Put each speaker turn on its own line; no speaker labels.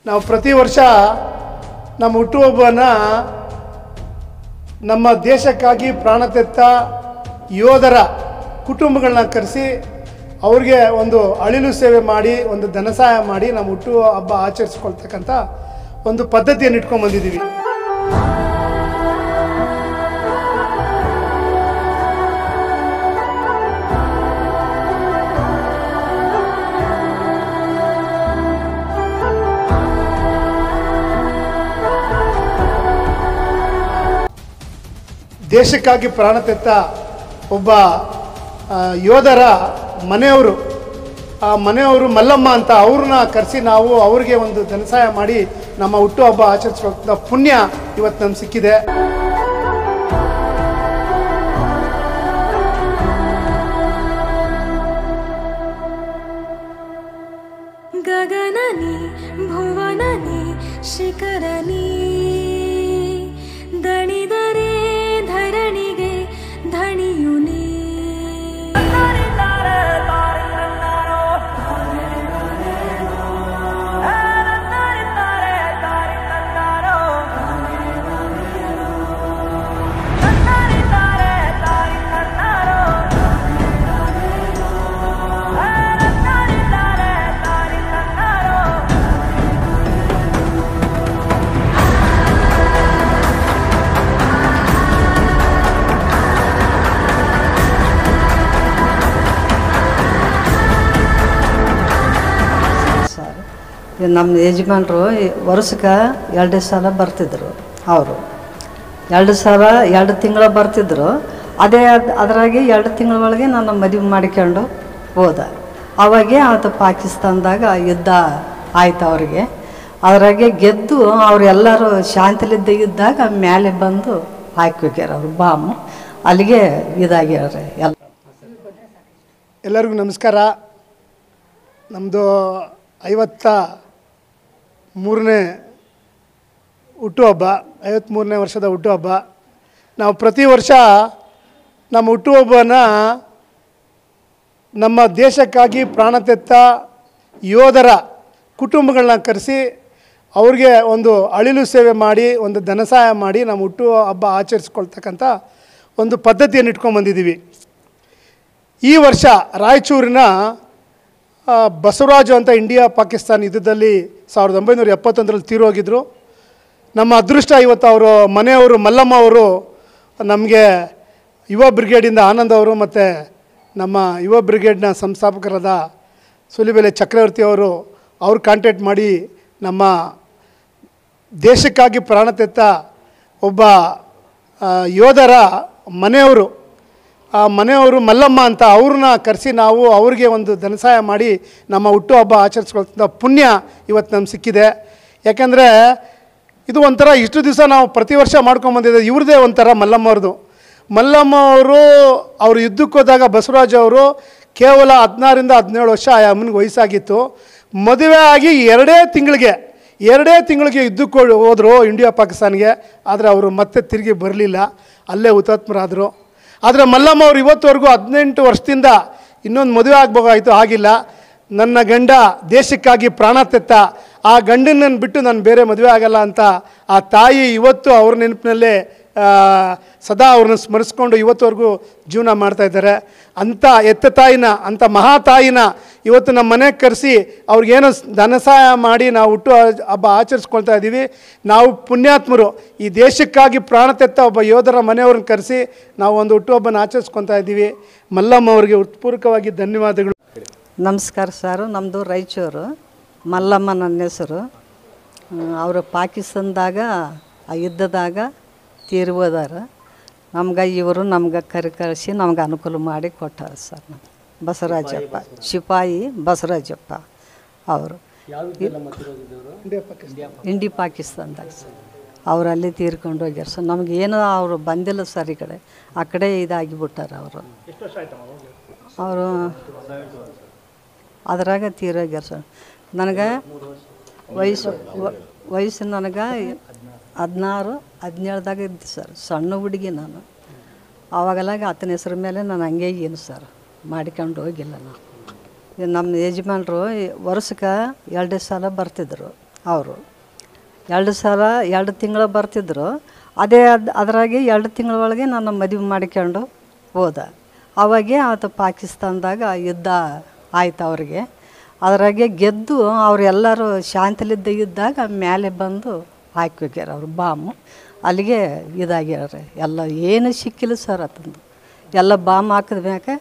ನಾವು ಪ್ರತಿ ವರ್ಷ ನಮ್ಮ ಹುಟ್ಟುಹಬ್ಬನ ನಮ್ಮ ದೇಶಕ್ಕಾಗಿ ಪ್ರಾಣ ತೆತ್ತ ಯೋಧರ ಕುಟುಂಬಗಳನ್ನ ಕರೆಸಿ ಅವ್ರಿಗೆ ಒಂದು ಅಳಿಲು ಸೇವೆ ಮಾಡಿ ಒಂದು ಧನಸಹಾಯ ಮಾಡಿ ನಮ್ಮ ಹುಟ್ಟುಹಬ್ಬ ಆಚರಿಸ್ಕೊಳ್ತಕ್ಕಂಥ ಒಂದು ಪದ್ಧತಿಯನ್ನು ಇಟ್ಕೊಂಡು ಬಂದಿದ್ದೀವಿ. ದೇಶಕ್ಕಾಗಿ ಪ್ರಾಣ ತೆತ್ತ ಒಬ್ಬ ಯೋಧರ ಮನೆಯವರು, ಆ ಮನೆಯವರು ಮಲ್ಲಮ್ಮ ಅಂತ ಅವ್ರನ್ನ ಕರೆಸಿ ನಾವು ಅವ್ರಿಗೆ ಒಂದು ಧನಸಹಾಯ ಮಾಡಿ ನಮ್ಮ ಹುಟ್ಟುಹಬ್ಬ ಆಚರಿಸುವಂಥ ಪುಣ್ಯ ಇವತ್ತು ನಮ್ಗೆ ಸಿಕ್ಕಿದೆ.
ಗಗನನಿ ಭುವನನಿ ಶಿಖರನಿ ದಣಿದರೆ ಧರಣಿಗೆ ಧಣಿಯುನಿ.
ನಮ್ಮ ಯಜಮಾನರು ವರ್ಷಕ್ಕೆ 2 ಸಲ ಬರ್ತಿದ್ರು. ಅವರು 2 ತಿಂಗಳ ಬರ್ತಿದ್ರು. ಅದರಾಗೆ 2 ತಿಂಗಳ ಒಳಗೆ ನಾನು ಮದುವೆ ಮಾಡಿಕೊಂಡು ಹೋದ. ಅವಾಗೆ ಆತ ಪಾಕಿಸ್ತಾನದಾಗ ಯುದ್ಧ ಆಯ್ತು ಅವ್ರಿಗೆ. ಅದ್ರಾಗೆ ಗೆದ್ದು ಅವರೆಲ್ಲರೂ ಶಾಂತಿಲಿದ್ದ ಇದ್ದಾಗ ಮೇಲೆ ಬಂದು ಹಾಕಿ ಹೋಗ್ಯಾರ ಅವರು ಬಾಂಬ್. ಅಲ್ಲಿಗೆ ಇದಾಗ್ಯಾರ.
ಎಲ್ಲರಿಗೂ ನಮಸ್ಕಾರ. ನಮ್ಮದು 53ನೇ ಹುಟ್ಟುಹಬ್ಬ, 53ನೇ ವರ್ಷದ ಹುಟ್ಟುಹಬ್ಬ. ನಾವು ಪ್ರತಿ ವರ್ಷ ನಮ್ಮ ಹುಟ್ಟುಹಬ್ಬನ ನಮ್ಮ ದೇಶಕ್ಕಾಗಿ ಪ್ರಾಣ ತೆತ್ತ ಯೋಧರ ಕುಟುಂಬಗಳನ್ನ ಕರೆಸಿ ಅವ್ರಿಗೆ ಒಂದು ಅಳಿಲು ಸೇವೆ ಮಾಡಿ ಒಂದು ಧನಸಹಾಯ ಮಾಡಿ ನಮ್ಮ ಹುಟ್ಟುಹಬ್ಬ ಆಚರಿಸ್ಕೊಳ್ತಕ್ಕಂಥ ಒಂದು ಪದ್ಧತಿಯನ್ನು ಇಟ್ಕೊಂಡು ಬಂದಿದ್ದೀವಿ. ಈ ವರ್ಷ ರಾಯಚೂರಿನ ಬಸವರಾಜು ಅಂತ ಇಂಡಿಯಾ ಪಾಕಿಸ್ತಾನ ಯುದ್ಧದಲ್ಲಿ 1971ರಲ್ಲಿ ತೀರೋಗಿದ್ದರು. ನಮ್ಮ ಅದೃಷ್ಟ ಇವತ್ತು ಅವರು ಮನೆಯವರು ಮಲ್ಲಮ್ಮ ಅವರು ನಮಗೆ ಯುವ ಬ್ರಿಗೇಡಿಂದ ಆನಂದ್ ಅವರು ಮತ್ತು ನಮ್ಮ ಯುವ ಬ್ರಿಗೇಡ್ನ ಸಂಸ್ಥಾಪಕರಾದ ಸುಲಿಬೆಲೆ ಚಕ್ರವರ್ತಿ ಅವರು ಕಾಂಟ್ಯಾಕ್ಟ್ ಮಾಡಿ ನಮ್ಮ ದೇಶಕ್ಕಾಗಿ ಪ್ರಾಣ ತೆತ್ತ ಒಬ್ಬ ಯೋಧರ ಮನೆಯವರು, ಆ ಮನೆಯವರು ಮಲ್ಲಮ್ಮ ಅಂತ ಅವ್ರನ್ನ ಕರೆಸಿ ನಾವು ಅವ್ರಿಗೆ ಒಂದು ಧನಸಹಾಯ ಮಾಡಿ ನಮ್ಮ ಹುಟ್ಟುಹಬ್ಬ ಆಚರಿಸ್ಕೊಳ್ತಕ್ಕಂಥ ಪುಣ್ಯ ಇವತ್ತು ನಮ್ಗೆ ಸಿಕ್ಕಿದೆ. ಯಾಕೆಂದರೆ ಇದು ಒಂಥರ ಇಷ್ಟು ದಿವಸ ನಾವು ಪ್ರತಿ ವರ್ಷ ಮಾಡ್ಕೊಂಬಂದಿದ್ದೆ. ಇವ್ರದ್ದೇ ಒಂಥರ ಮಲ್ಲಮ್ಮವ್ರದ್ದು. ಮಲ್ಲಮ್ಮ ಅವರು ಯುದ್ಧಕ್ಕೆ ಹೋದಾಗ ಬಸವರಾಜ್ ಅವರು ಕೇವಲ 16ರಿಂದ 17 ವರ್ಷ ಆ ಅಮ್ಮನಿಗೆ ವಯಸ್ಸಾಗಿತ್ತು. ಮದುವೆ ಆಗಿ 2 ತಿಂಗಳಿಗೆ ಯುದ್ಧಕ್ಕೆ ಹೋದರು ಇಂಡಿಯಾ ಪಾಕಿಸ್ತಾನ್ಗೆ. ಆದರೆ ಅವರು ಮತ್ತೆ ತಿರುಗಿ ಬರಲಿಲ್ಲ, ಅಲ್ಲೇ ಹುತಾತ್ಮರಾದರು. ಆದರೆ ಮಲ್ಲಮ್ಮ ಅವರು ಇವತ್ತುವರೆಗೂ 18 ವರ್ಷದಿಂದ ಇನ್ನೊಂದು ಮದುವೆ ಆಗಬೇಕಾಯಿತು, ಆಗಿಲ್ಲ. ನನ್ನ ಗಂಡ ದೇಶಕ್ಕಾಗಿ ಪ್ರಾಣ ತೆತ್ತ, ಆ ಗಂಡನನ್ನು ಬಿಟ್ಟು ನಾನು ಬೇರೆ ಮದುವೆ ಆಗಲ್ಲ ಅಂತ ಆ ತಾಯಿ ಇವತ್ತು ಅವ್ರ ನೆನಪಿನಲ್ಲೇ ಸದಾ ಅವ್ರನ್ನ ಸ್ಮರಿಸ್ಕೊಂಡು ಇವತ್ತುವರೆಗೂ ಜೀವನ ಮಾಡ್ತಾಯಿದ್ದಾರೆ. ಅಂಥ ಎತ್ತ ತಾಯಿನ, ಅಂಥ ಮಹಾತಾಯಿನ ಇವತ್ತು ನಮ್ಮ ಮನೆಗೆ ಕರೆಸಿ ಅವ್ರಿಗೇನೋ ಧನಸಹಾಯ ಮಾಡಿ ನಾವು ಹುಟ್ಟು ಹಬ್ಬ ಆಚರಿಸ್ಕೊಳ್ತಾ ಇದ್ದೀವಿ. ನಾವು ಪುಣ್ಯಾತ್ಮರು. ಈ ದೇಶಕ್ಕಾಗಿ ಪ್ರಾಣ ತೆತ್ತ ಒಬ್ಬ ಯೋಧರ ಮನೆಯವ್ರನ್ನ ಕರೆಸಿ ನಾವು ಒಂದು ಹುಟ್ಟುಹಬ್ಬನ ಆಚರಿಸ್ಕೊಳ್ತಾ ಇದ್ದೀವಿ. ಮಲ್ಲಮ್ಮ ಅವರಿಗೆ ಹೃತ್ಪೂರ್ವಕವಾಗಿ ಧನ್ಯವಾದಗಳು.
ನಮಸ್ಕಾರ ಸರ್. ನಮ್ಮದು ರಾಯಚೂರು. ಮಲ್ಲಮ್ಮ ನನ್ನ ಹೆಸರು. ಅವರು ಪಾಕಿಸ್ತಾನದಾಗ ಆ ಯುದ್ಧದಾಗ ತೀರ್ಬೋದಾರ. ಇವರು ನಮ್ಗೆ ಕಳಿಸಿ ನಮ್ಗೆ ಅನುಕೂಲ ಮಾಡಿ ಕೊಟ್ಟಾರ ಸರ್. ನಮ್ಮ ಬಸವರಾಜಪ್ಪ, ಸಿಪಾಯಿ ಬಸವರಾಜಪ್ಪ ಅವರು ಇಂಡಿ ಪಾಕಿಸ್ತಾನದಾಗ ಸರ್. ಅವರಲ್ಲಿ ತೀರ್ಕೊಂಡು ಹೋಗ್ಯಾರ ಸರ್. ನಮಗೇನು ಅವರು ಬಂದಿಲ್ಲ ಸರ್. ಈ ಕಡೆ ಇದಾಗಿಬಿಟ್ಟಾರ ಅವರು. ಅದ್ರಾಗ ತೀರೋಗ್ಯಾರ ಸರ್. ನನಗೆ ವಯಸ್ಸು ನನಗೆ 16-17ದಾಗ ಇದ್ದು ಸರ್. ಸಣ್ಣ ಹುಡುಗಿ ನಾನು. ಆವಾಗೆಲ್ಲ ಆತನ ಹೆಸ್ರ ಮೇಲೆ ನಾನು ಹಂಗೆ ಏನು ಸರ್ ಮಾಡಿಕೊಂಡು ಹೋಗಿಲ್ಲ ನಾನು. ನಮ್ಮ ಯಜಮಾನರು ವರ್ಷಕ್ಕೆ 2 ಸಲ ಬರ್ತಿದ್ರು. ಅವರು 2 ತಿಂಗಳು ಬರ್ತಿದ್ರು. ಅದರಾಗೆ 2 ತಿಂಗಳ ಒಳಗೆ ನನ್ನ ಮದುವೆ ಮಾಡಿಕೊಂಡು ಹೋದ. ಅವಾಗೆ ಆತ ಪಾಕಿಸ್ತಾನದಾಗ ಯುದ್ಧ ಆಯ್ತು ಅವ್ರಿಗೆ. ಅದರಾಗೆ ಗೆದ್ದು ಅವರೆಲ್ಲರೂ ಶಾಂತಿಲಿದ್ದ ಇದ್ದಾಗ ಮೇಲೆ ಬಂದು ಹಾಕಿ ಹೋಗ್ಯಾರ ಅವರು ಬಾಮು. ಅಲ್ಲಿಗೆ ಇದಾಗ್ಯಾರ ಎಲ್ಲ, ಏನು ಸಿಕ್ಕಿಲ್ಲ ಸರ್ ಆತಂದು. ಎಲ್ಲ ಬಾಂಬ್ ಹಾಕಿದ ಮ್ಯಾಕೆ